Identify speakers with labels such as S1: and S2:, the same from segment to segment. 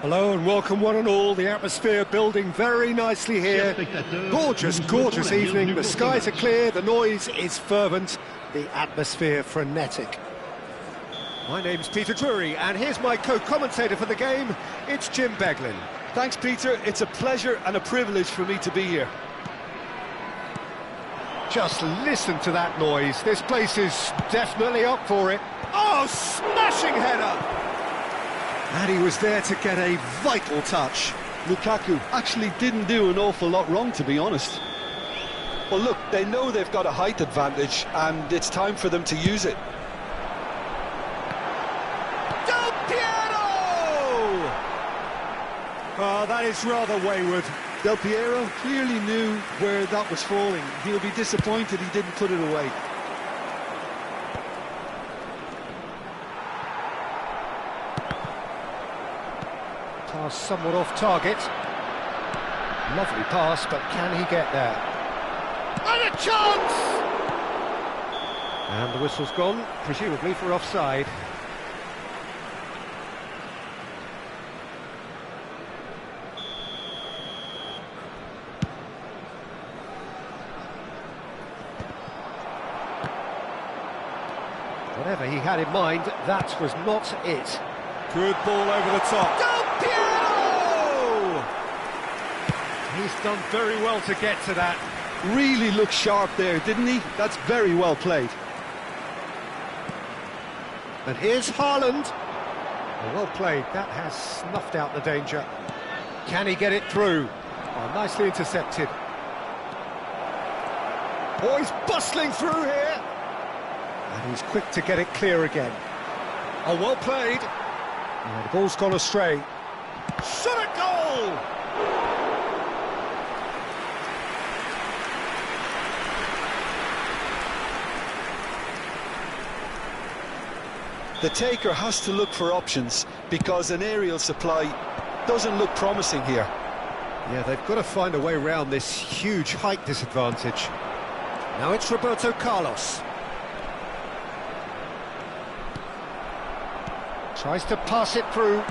S1: Hello and welcome one and all. The atmosphere building very nicely here. Gorgeous, gorgeous evening. The skies are clear, the noise is fervent, the atmosphere frenetic. My name's Peter Drury and here's my co-commentator for the game. It's Jim Beglin.
S2: Thanks, Peter. It's a pleasure and a privilege for me to be here.
S1: Just listen to that noise. This place is definitely up for it. Oh, smashing header! And he was there to get a vital touch.
S2: Lukaku actually didn't do an awful lot wrong, to be honest. Well, look, they know they've got a height advantage, and it's time for them to use it.
S1: Del Piero! Oh, that is rather wayward.
S2: Del Piero clearly knew where that was falling. He'll be disappointed he didn't put it away.
S1: Pass somewhat off target. Lovely pass, but can he get there? And a chance! And the whistle's gone, presumably for offside. Whatever he had in mind, that was not it. Good ball over the top. Del Piero! He's done very well to get to that.
S2: Really looked sharp there, didn't he? That's very well played.
S1: And here's Haaland. Well played, that has snuffed out the danger. Can he get it through? Oh, nicely intercepted. Oh, he's bustling through here. And he's quick to get it clear again. Oh, well played. Oh, the ball's gone astray. Shot a goal!
S2: The taker has to look for options because an aerial supply doesn't look promising here.
S1: Yeah, they've got to find a way around this huge height disadvantage. Now it's Roberto Carlos. Tries to pass it through.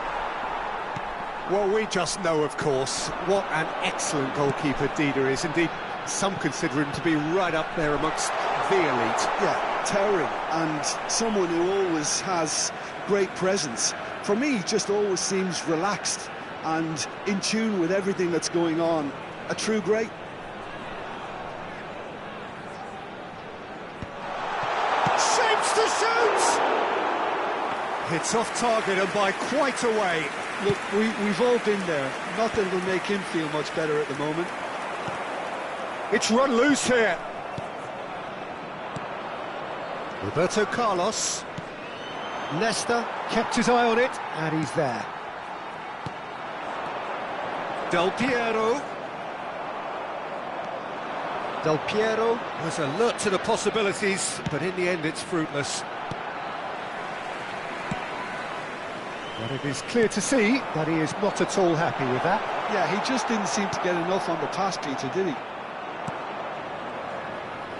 S1: Well, we just know, of course, what an excellent goalkeeper Dida is. Indeed, some consider him to be right up there amongst the elite.
S2: Yeah, towering, and someone who always has great presence. For me, he just always seems relaxed and in tune with everything that's going on. A true great.
S1: Shapes to shoot! It's off target and by quite a way.
S2: Look, we've all been there. Nothing will make him feel much better at the moment.
S1: It's run loose here. Roberto Carlos. Leicester kept his eye on it, and he's there. Del Piero. Del Piero was alert to the possibilities, but in the end it's fruitless. But it is clear to see that he is not at all happy with that.
S2: Yeah, he just didn't seem to get enough on the pass, Peter, did he?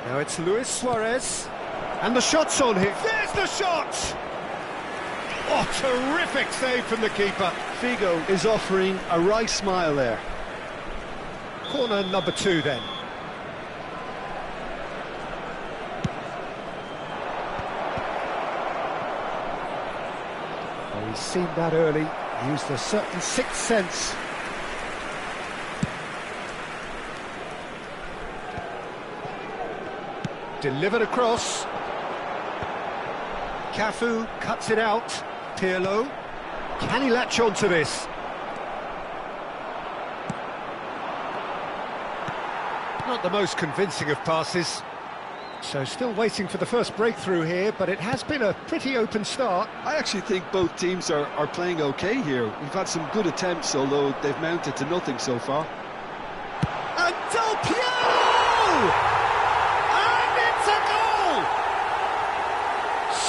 S1: Now it's Luis Suarez. And the shot's on here. There's the shot! Oh, terrific save from the keeper.
S2: Figo is offering a right smile there.
S1: Corner number 2 then. Oh, he's seen that early. Used a certain sixth sense. Delivered across. Cafu cuts it out. Pirlo. Can he latch on to this? Not the most convincing of passes. So still waiting for the first breakthrough here, but it has been a pretty open start.
S2: I actually think both teams are playing okay here. We've had some good attempts, although they've mounted to nothing so far.
S1: And Del Piero! And it's a goal!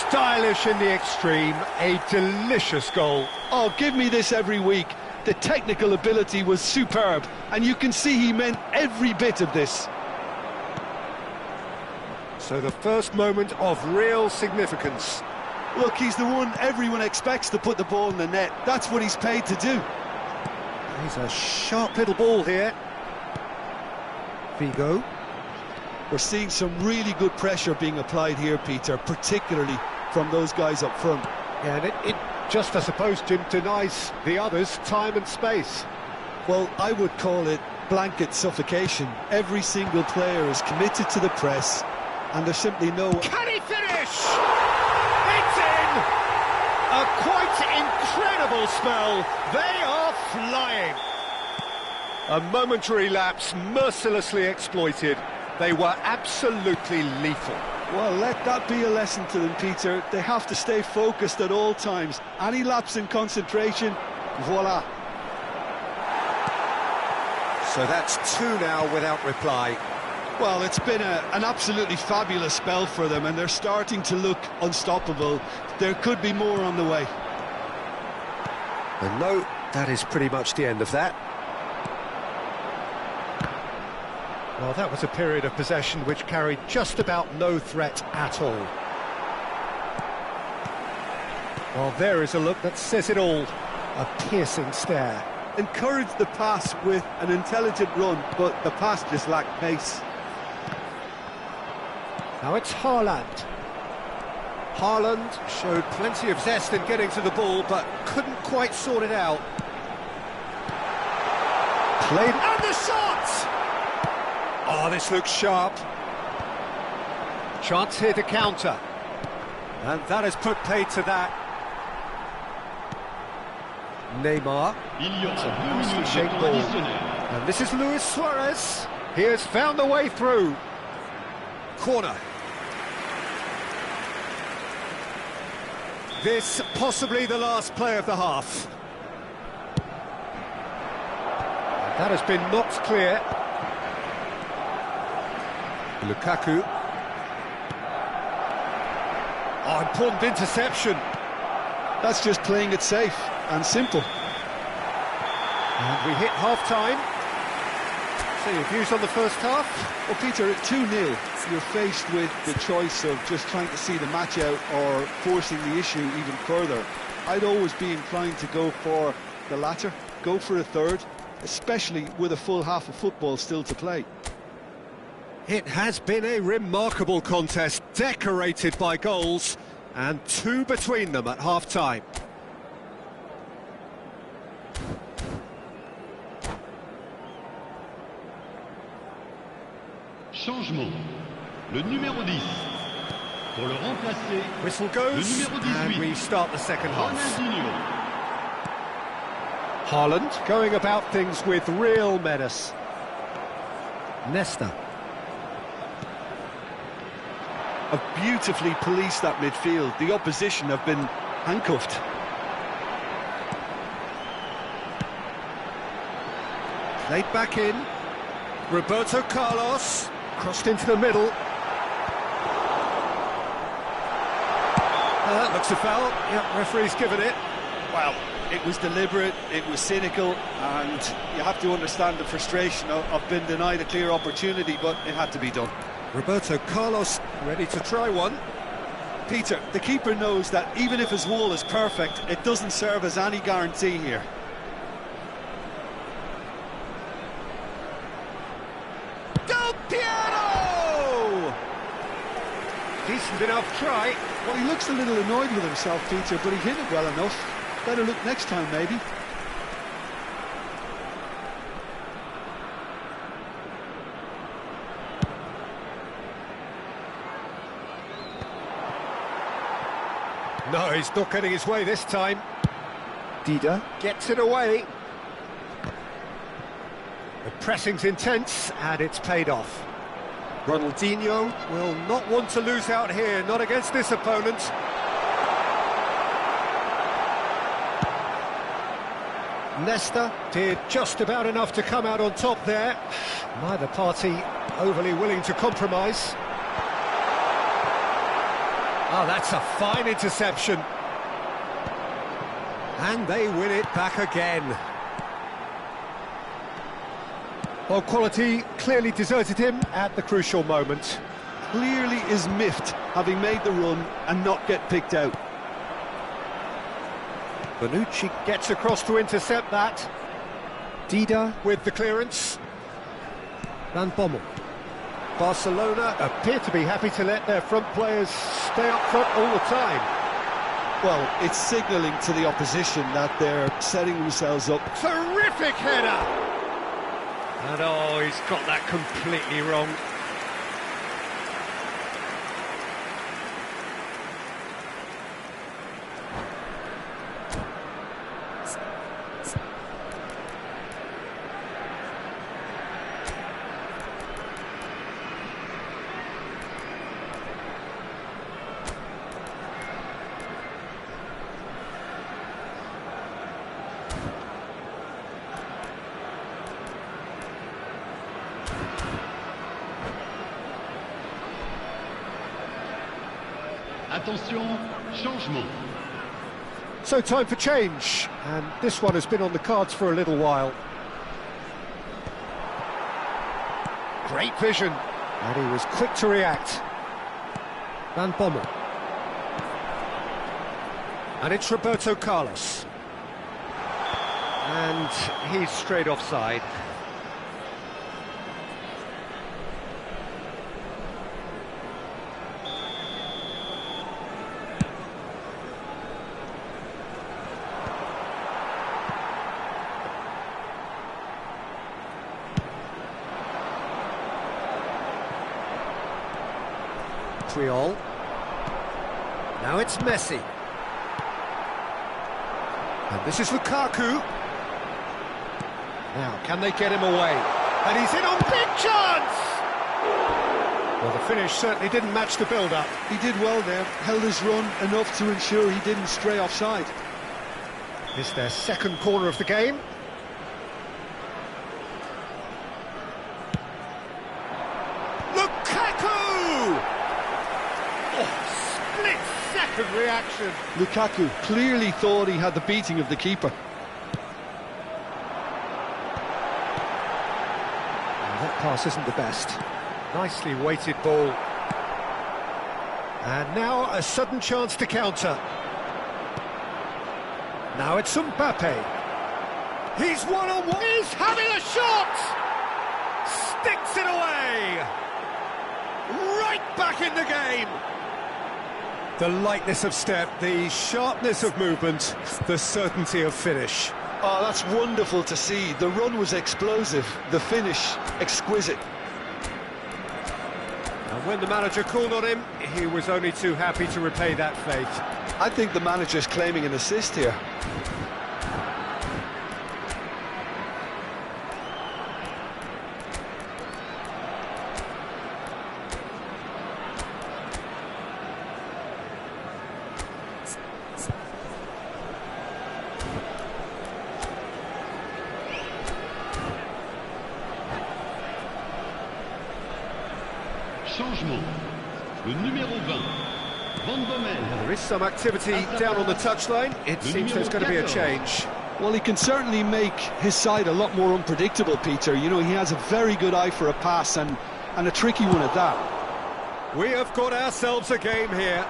S1: Stylish in the extreme, a delicious goal.
S2: Oh, give me this every week. The technical ability was superb, and you can see he meant every bit of this.
S1: So the first moment of real significance.
S2: Look, he's the one everyone expects to put the ball in the net. That's what he's paid to do.
S1: He's a sharp little ball here. Vigo.
S2: We're seeing some really good pressure being applied here, Peter, particularly from those guys up front.
S1: Yeah, and it just, I suppose, Jim, denies the others time and space.
S2: Well, I would call it blanket suffocation. Every single player is committed to the press, and there's simply no...
S1: Can he finish? It's in! A quite incredible spell. They are flying. A momentary lapse mercilessly exploited. They were absolutely lethal.
S2: Well, let that be a lesson to them, Peter. They have to stay focused at all times. Any lapse in concentration, voila.
S1: So that's two now without reply.
S2: Well, it's been an absolutely fabulous spell for them, and they're starting to look unstoppable. There could be more on the way.
S1: And no, that is pretty much the end of that. Well, that was a period of possession which carried just about no threat at all. Well, there is a look that says it all. A piercing stare.
S2: Encouraged the pass with an intelligent run, but the pass just lacked pace.
S1: Now it's Haaland. Haaland showed plenty of zest in getting to the ball, but couldn't quite sort it out. Played... And the shot! Oh, this looks sharp. Chance here to counter. And that has put paid to that. Neymar. It's a nicely shaped ball. And this is Luis Suarez. He has found the way through. Corner. This possibly the last play of the half. That has been knocked clear. Lukaku. Oh, important interception.
S2: That's just playing it safe and simple.
S1: And we hit half-time. So your views on the first half?
S2: Well, Peter, at 2-0, you're faced with the choice of just trying to see the match out or forcing the issue even further. I'd always be inclined to go for the latter, go for a third, especially with a full half of football still to play.
S1: It has been a remarkable contest, decorated by goals, and two between them at half-time.
S3: Changement. Le numéro 10. Pour le remplacer.
S1: Whistle goes, and we start the second half. Haaland going about things with real menace. Nesta.
S2: Have beautifully policed that midfield. The opposition have been handcuffed.
S1: Played back in. Roberto Carlos crossed into the middle. Looks a foul. Yeah, referee's given it.
S2: Well, it was deliberate, it was cynical, and you have to understand the frustration of being denied a clear opportunity, but it had to be done.
S1: Roberto Carlos ready to try one.
S2: Peter, the keeper knows that even if his wall is perfect, it doesn't serve as any guarantee here.
S1: Del Piero! Decent enough try.
S2: Well, he looks a little annoyed with himself, Peter, but he hit it well enough. Better look next time, maybe.
S1: No, he's not getting his way this time.
S2: Dida
S1: gets it away. The pressing's intense, and it's paid off. Ronaldinho will not want to lose out here, not against this opponent. Nesta did just about enough to come out on top there. Neither party overly willing to compromise. Oh, that's a fine interception. And they win it back again. Well, quality clearly deserted him at the crucial moment.
S2: Clearly is miffed, having made the run and not get picked out.
S1: Bonucci gets across to intercept that. Dida with the clearance. Van Bommel. Barcelona appear to be happy to let their front players stay up front all the time.
S2: Well, it's signalling to the opposition that they're setting themselves up.
S1: Terrific header! And oh, he's got that completely wrong.
S3: Attention, changement.
S1: So time for change, and this one has been on the cards for a little while. Great vision, and he was quick to react. Van Bommel. And it's Roberto Carlos. And he's straight offside. Triol. Now it's Messi. And this is Lukaku. Now, can they get him away? And he's in on big chance! Well, the finish certainly didn't match the build-up.
S2: He did well there, held his run enough to ensure he didn't stray offside.
S1: It's their second corner of the game. Split-second reaction.
S2: Lukaku clearly thought he had the beating of the keeper.
S1: That pass isn't the best. Nicely weighted ball. And now a sudden chance to counter. Now it's Mbappe. He's one-on-one. He's having a shot! Sticks it away! Right back in the game! The lightness of step, the sharpness of movement, the certainty of finish.
S2: Oh, that's wonderful to see. The run was explosive, the finish exquisite.
S1: And when the manager called on him, he was only too happy to repay that faith.
S2: I think the manager's claiming an assist here.
S3: Changement. Le numéro 20, Van Bommel.
S1: There is some activity down on the touchline. It seems there's going to be a change.
S2: Well, he can certainly make his side a lot more unpredictable, Peter. You know, he has a very good eye for a pass and a tricky one at that.
S1: We have got ourselves a game here.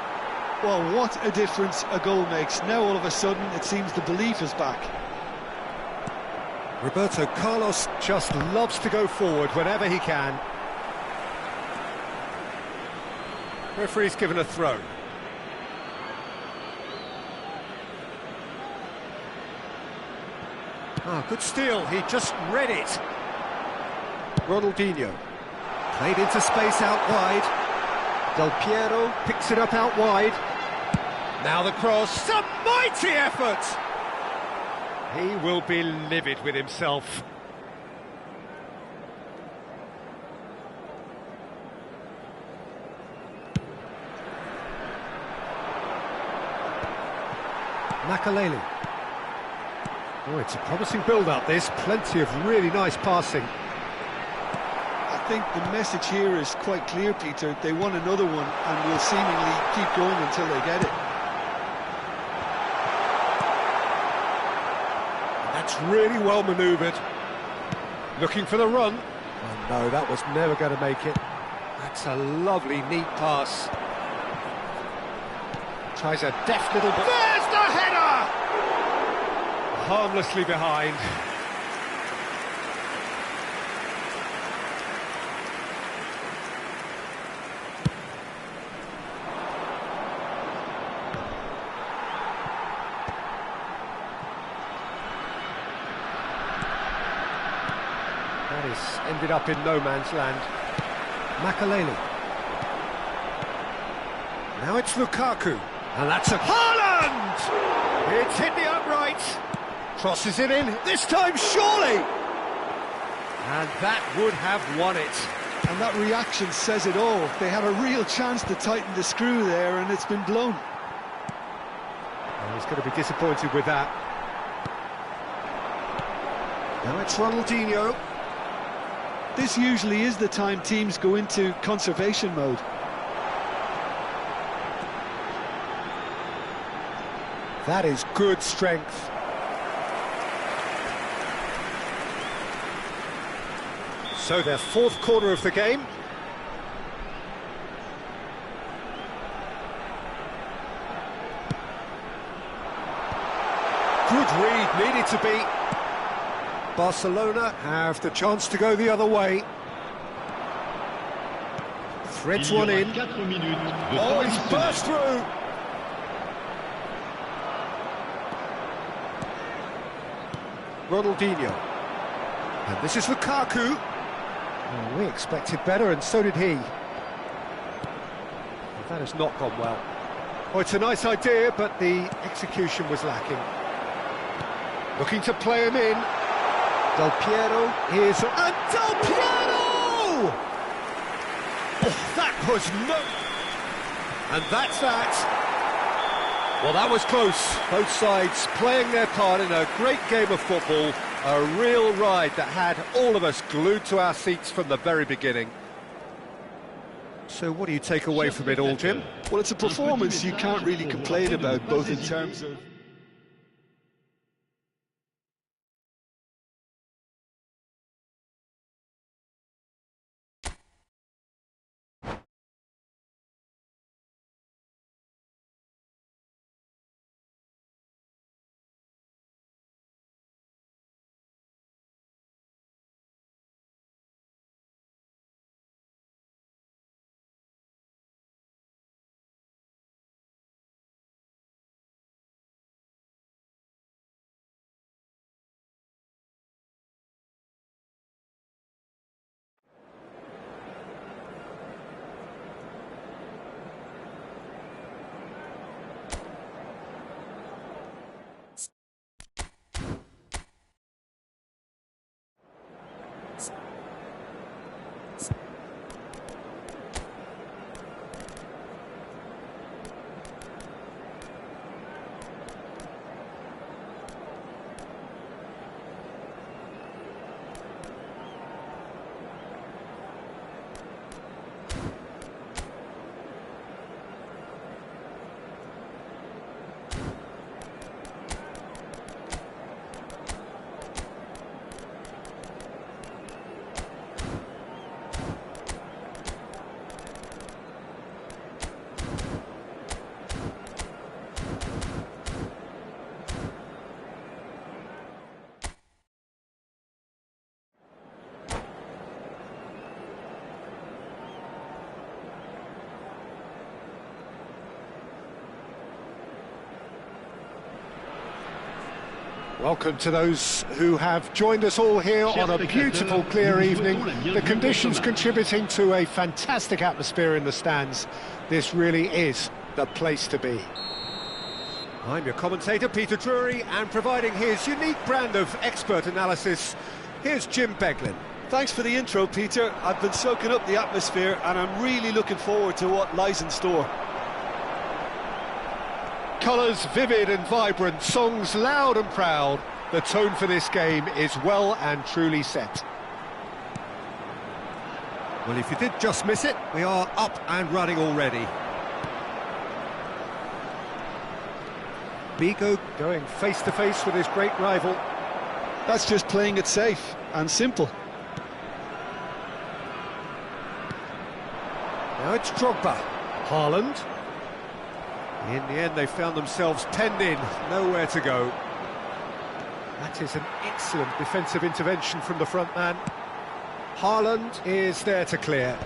S2: Well, what a difference a goal makes. Now, all of a sudden, it seems the belief is back.
S1: Roberto Carlos just loves to go forward whenever he can. Referee's given a throw. Ah, good steal, he just read it. Ronaldinho. Played into space out wide. Del Piero picks it up out wide. Now the cross, some mighty effort! He will be livid with himself. Makaleli. Oh, it's a promising build-up, this. Plenty of really nice passing.
S2: I think the message here is quite clear, Peter. They want another one and will seemingly keep going until they get it.
S1: That's really well manoeuvred. Looking for the run. Oh no, that was never going to make it. That's a lovely, neat pass. Tries a deft little... There's the header! Harmlessly behind. ended up in no man's land. Makaleli. Now it's Lukaku. And that's a Haaland! It's hit the upright. Crosses it in, this time surely! And that would have won it.
S2: And that reaction says it all. They had a real chance to tighten the screw there, and it's been blown.
S1: Oh, he's going to be disappointed with that. Now it's Ronaldinho.
S2: This usually is the time teams go into conservation mode.
S1: That is good strength. So their fourth quarter of the game. Good read, needed to be. Barcelona have the chance to go the other way. Threads one in. Oh, he's burst through. Ronaldinho. And this is Lukaku. Oh, we expected better, and so did he. Well, that has not gone well. Oh, it's a nice idea, but the execution was lacking. Looking to play him in. Del Piero is... And Del Piero! Oh, that was no... And that's that. Well, that was close. Both sides playing their part in a great game of football. A real ride that had all of us glued to our seats from the very beginning. So what do you take away from it all, Jim?
S2: Well, it's a performance you can't really complain about, both in terms of...
S1: Welcome to those who have joined us all here on a beautiful, clear evening. The conditions contributing to a fantastic atmosphere in the stands. This really is the place to be. I'm your commentator, Peter Drury, and providing his unique brand of expert analysis, here's Jim Beglin.
S2: Thanks for the intro, Peter. I've been soaking up the atmosphere, and I'm really looking forward to what lies in store.
S1: Colours vivid and vibrant, songs loud and proud. The tone for this game is well and truly set. Well, if you did just miss it, we are up and running already. Bigo going face-to-face with his great rival.
S2: That's just playing it safe and simple.
S1: Now it's Drogba. Haaland. In the end, they found themselves penned in, nowhere to go. That is an excellent defensive intervention from the front man. Haaland is there to clear.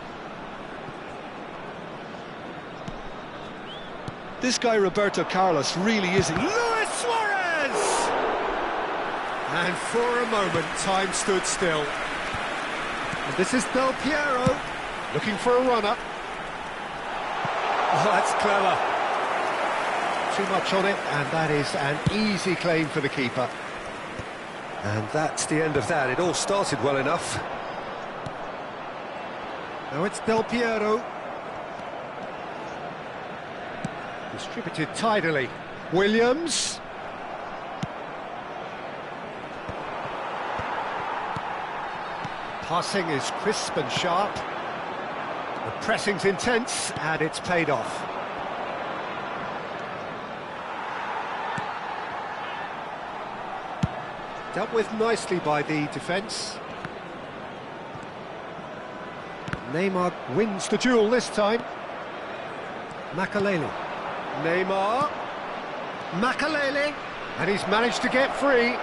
S2: This guy, Roberto Carlos, really is...
S1: Luis Suarez! And for a moment, time stood still. And this is Del Piero, looking for a runner. Oh, that's clever. Too much on it, and that is an easy claim for the keeper. And that's the end of that. It all started well enough. Now it's Del Piero. Distributed tidily. Williams. Passing is crisp and sharp. The pressing's intense, and it's paid off. Dealt with nicely by the defence. Neymar wins the duel this time. Makalele. Neymar. Makalele. And he's managed to get free.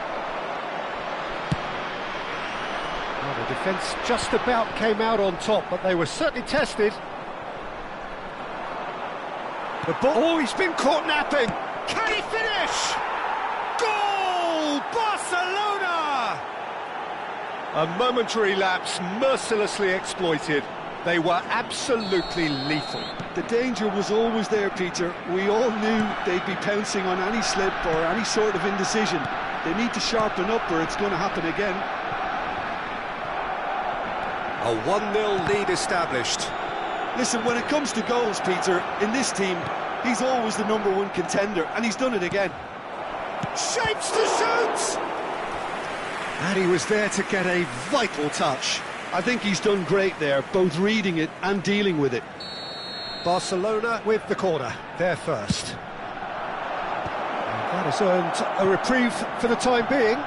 S1: Well, the defence just about came out on top, but they were certainly tested. The ball... Oh, he's been caught napping! Can he finish? Goal! Barcelona! A momentary lapse, mercilessly exploited. They were absolutely lethal.
S2: The danger was always there, Peter. We all knew they'd be pouncing on any slip or any sort of indecision. They need to sharpen up or it's going to happen again.
S1: A 1-0 lead established.
S2: Listen, when it comes to goals, Peter, in this team, he's always the #1 contender, and he's done it again.
S1: Shapes to shoot! And he was there to get a vital touch.
S2: I think he's done great there, both reading it and dealing with it.
S1: Barcelona with the corner, they're first. And that has earned a reprieve for the time being.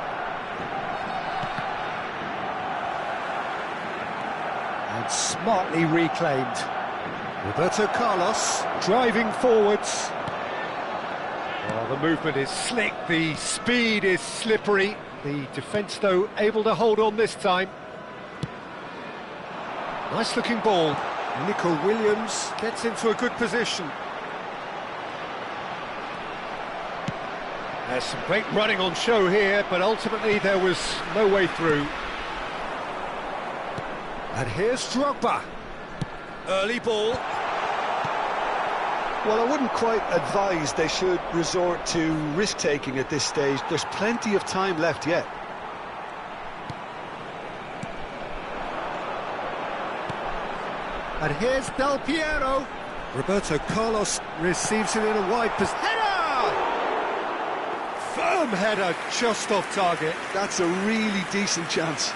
S1: And smartly reclaimed. Roberto Carlos driving forwards. Oh, the movement is slick, the speed is slippery. The defence, though, able to hold on this time. Nice looking ball. Nico Williams gets into a good position. There's some great running on show here, but ultimately there was no way through. And here's Drogba. Early ball.
S2: Well, I wouldn't quite advise they should resort to risk-taking at this stage. There's plenty of time left yet.
S1: And here's Del Piero. Roberto Carlos receives it in a wide position. Header! Firm header, just off target.
S2: That's a really decent chance.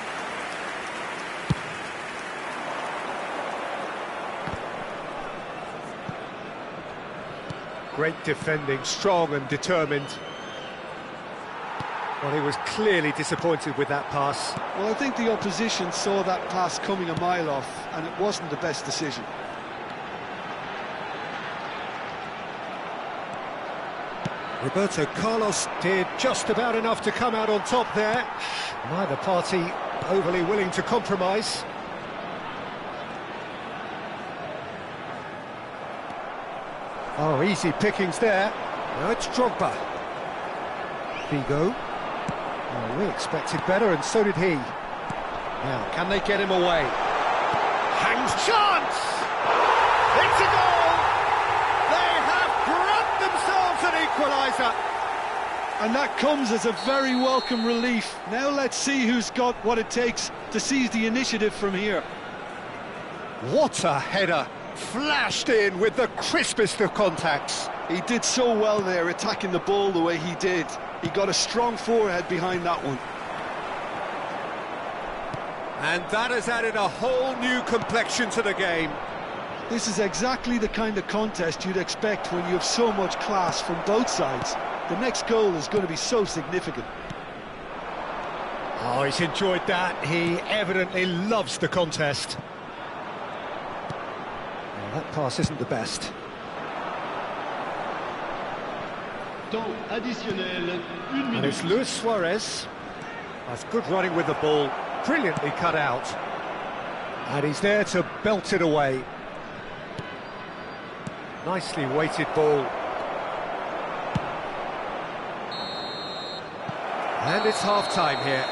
S1: Great defending, strong and determined. Well, he was clearly disappointed with that pass.
S2: Well, I think the opposition saw that pass coming a mile off, and it wasn't the best decision.
S1: Roberto Carlos did just about enough to come out on top there. Neither party overly willing to compromise. Oh, easy pickings there. Now it's Drogba. Figo. Oh, we expected better, and so did he. Now, can they get him away? Hangs chance! It's a goal! They have grabbed themselves an equaliser!
S2: And that comes as a very welcome relief. Now let's see who's got what it takes to seize the initiative from here.
S1: What a header! Flashed in with the crispest of contacts.
S2: He did so well there, attacking the ball the way he did. He got a strong forehead behind that one.
S1: And that has added a whole new complexion to the game.
S2: This is exactly the kind of contest you'd expect when you have so much class from both sides. The next goal is going to be so significant.
S1: Oh, he's enjoyed that. He evidently loves the contest. Well, that pass isn't the best.
S3: Temps additionnel, 1
S1: And
S3: minute.
S1: it's Luis Suarez. That's good running with the ball, brilliantly cut out. And he's there to belt it away. Nicely weighted ball. And it's half-time here.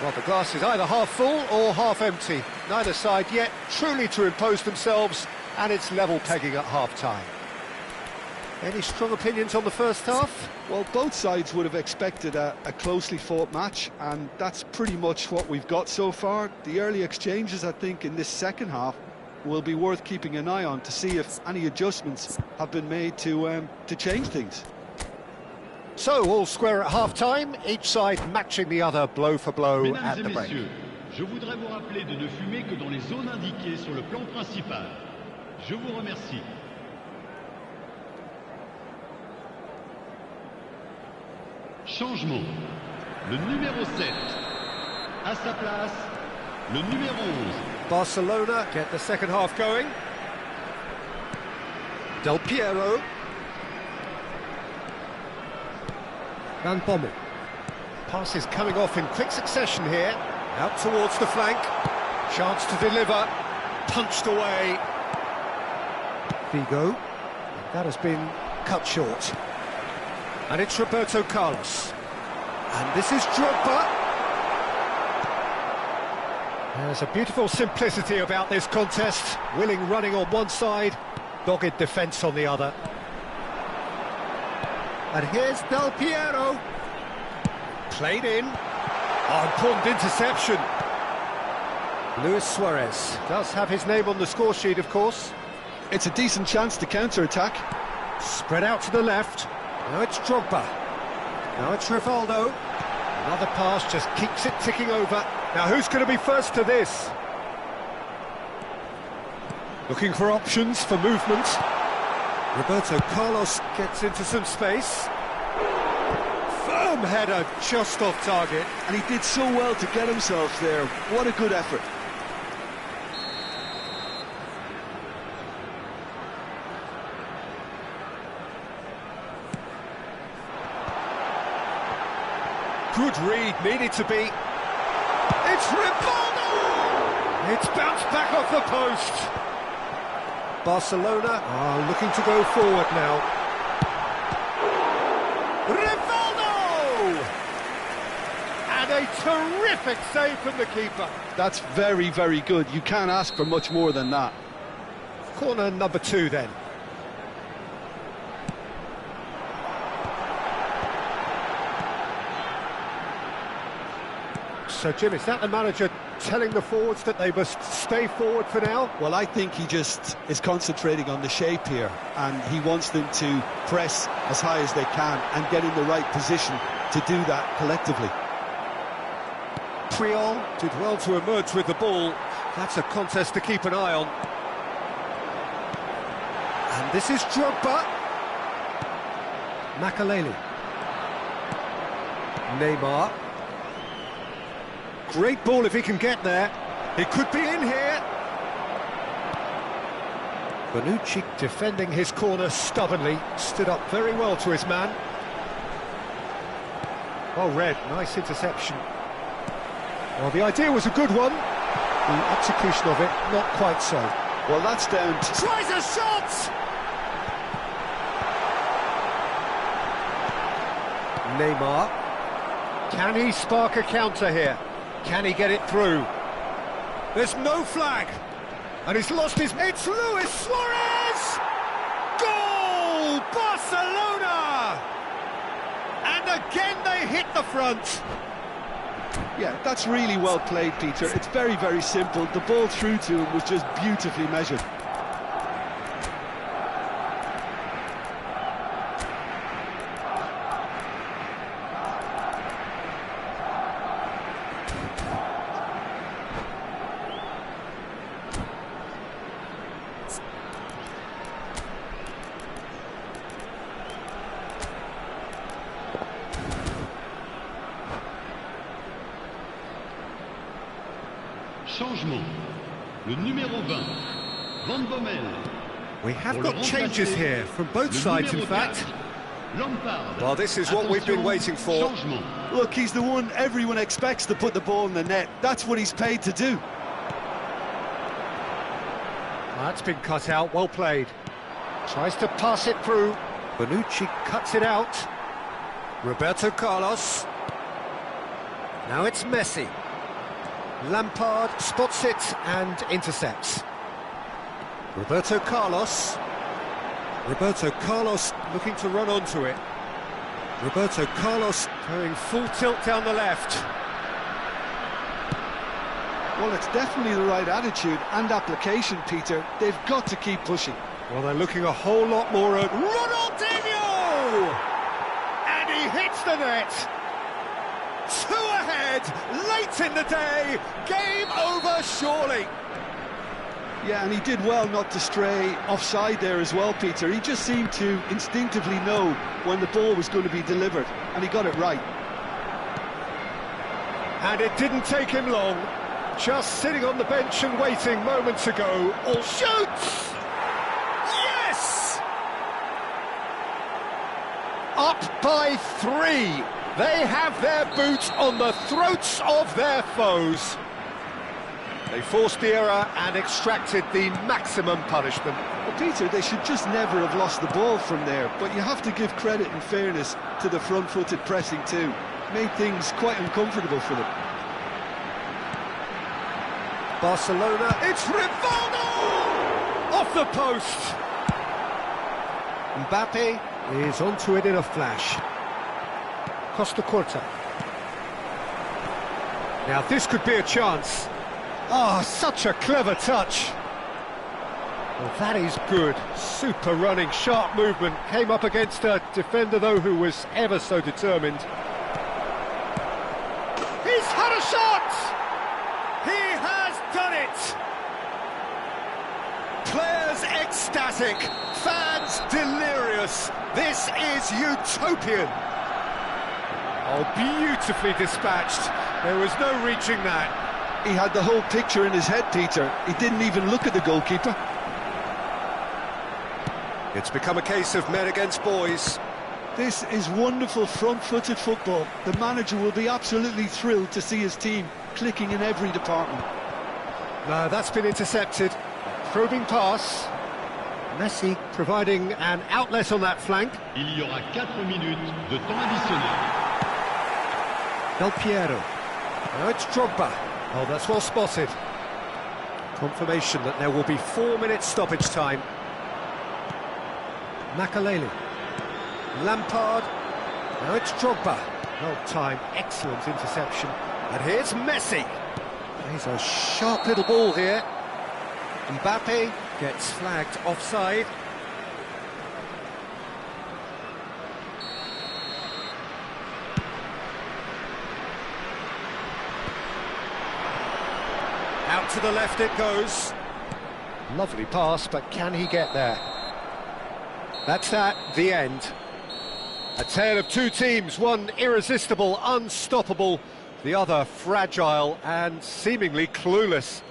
S1: Well, the glass is either half full or half empty. Neither side yet truly to impose themselves, and it's level pegging at half-time. Any strong opinions on the first half?
S2: Well, both sides would have expected a closely fought match, and that's pretty much what we've got so far. The early exchanges, I think, in this second half will be worth keeping an eye on to see if any adjustments have been made to change things.
S1: So, all square at half-time, each side matching the other blow for blow
S3: Mesdames
S1: at
S3: et
S1: the break.
S3: messieurs, je voudrais vous rappeler de ne fumer que dans les zones indiquées sur le plan principal. Je vous remercie. Changement. Le numéro 7. À sa place, le numéro 11.
S1: Barcelona get the second half going. Del Piero. Van Bommel. Passes coming off in quick succession here. Out towards the flank. Chance to deliver. Punched away. Vigo. That has been cut short. And it's Roberto Carlos. And this is Drogba. There's a beautiful simplicity about this contest. Willing running on one side, dogged defence on the other. And here's Del Piero. Played in. Oh, important interception. Luis Suarez does have his name on the score sheet, of course.
S2: It's a decent chance to counter-attack.
S1: Spread out to the left. Now it's Drogba. Now it's Rivaldo. Another pass just keeps it ticking over. Now who's going to be first to this? Looking for options for movement. Roberto Carlos gets into some space. Firm header just off target.
S2: And he did so well to get himself there. What a good effort.
S1: Good read, needed to be. It's Rivaldo! It's bounced back off the post. Barcelona are looking to go forward now. Rivaldo! And a terrific save from the keeper.
S2: That's very, very good. You can't ask for much more than that.
S1: Corner number 2 then. So, Jim, is that the manager telling the forwards that they must stay forward for now?
S2: Well, I think he just is concentrating on the shape here, and he wants them to press as high as they can and get in the right position to do that collectively.
S1: Puyol did well to emerge with the ball. That's a contest to keep an eye on. And this is Drogba. Makaleli. Neymar. Great ball if he can get there. It could be in here. Bonucci defending his corner stubbornly. Stood up very well to his man. Well read, nice interception. Well, the idea was a good one. The execution of it, not quite so.
S2: Well, that's down to...
S1: Tries a shot! Neymar. Can he spark a counter here? Can he get it through? There's no flag. And he's lost his... It's Luis Suarez! Goal! Barcelona! And again they hit the front.
S2: Yeah, that's really well played, Peter. It's very, very simple. The ball through to him was just beautifully measured.
S3: Changement. Le numéro 20. Van Bommel.
S1: We have got changes here from both sides, in fact.
S3: Lampard.
S1: Well, this is what we've been waiting for.
S3: Changement.
S2: Look, he's the one everyone expects to put the ball in the net. That's what he's paid to do.
S1: That's been cut out, well played. Tries to pass it through. Bonucci cuts it out. Roberto Carlos. Now it's Messi. Lampard spots it and intercepts. Roberto Carlos. Roberto Carlos looking to run onto it. Roberto Carlos going full tilt down the left.
S2: Well, it's definitely the right attitude and application, Peter. They've got to keep pushing.
S1: Well, they're looking a whole lot more at Ronaldinho! And he hits the net! 2 ahead, late in the day, game over surely.
S2: Yeah, and he did well not to stray offside there as well, Peter. He just seemed to instinctively know when the ball was going to be delivered, and he got it right.
S1: And it didn't take him long. Just sitting on the bench and waiting moments ago. All shoots! Yes! Up by 3. They have their boot on the throats of their foes. They forced the error and extracted the maximum punishment.
S2: Well, Peter, they should just never have lost the ball from there, but you have to give credit and fairness to the front-footed pressing too. Made things quite uncomfortable for them.
S1: Barcelona, it's Rivaldo! Off the post! Mbappe is onto it in a flash. Costa Corta. Now this could be a chance. Oh, such a clever touch. Well, that is good. Super running, sharp movement. Came up against a defender, though, who was ever so determined. He's had a shot! He has done it! Players ecstatic, fans delirious. This is utopian. Oh, beautifully dispatched. There was no reaching that.
S2: He had the whole picture in his head, Peter. He didn't even look at the goalkeeper.
S1: It's become a case of men against boys.
S2: This is wonderful front-footed football. The manager will be absolutely thrilled to see his team clicking in every department.
S1: No, that's been intercepted. Probing pass. Messi providing an outlet on that flank.
S3: Il y aura 4 minutes de temps additionnel.
S1: Del Piero. Now it's Drogba. Oh, that's well spotted. Confirmation that there will be 4 minutes stoppage time. Makaleli. Lampard. Now it's Drogba. Well timed, excellent interception. And here's Messi. He's a sharp little ball here. Mbappe gets flagged offside. Out to the left it goes. Lovely pass, but can he get there? That's the end. A tale of 2 teams, one irresistible, unstoppable, the other fragile and seemingly clueless.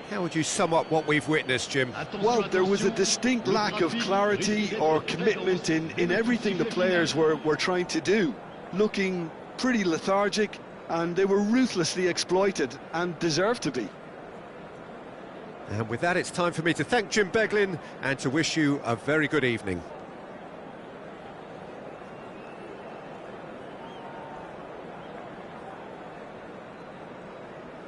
S1: How would you sum up what we've witnessed, Jim?
S2: Well, there was a distinct lack of clarity or commitment in everything the players were trying to do. Looking pretty lethargic, and they were ruthlessly exploited and deserved to be.
S1: And with that, it's time for me to thank Jim Beglin and to wish you a very good evening.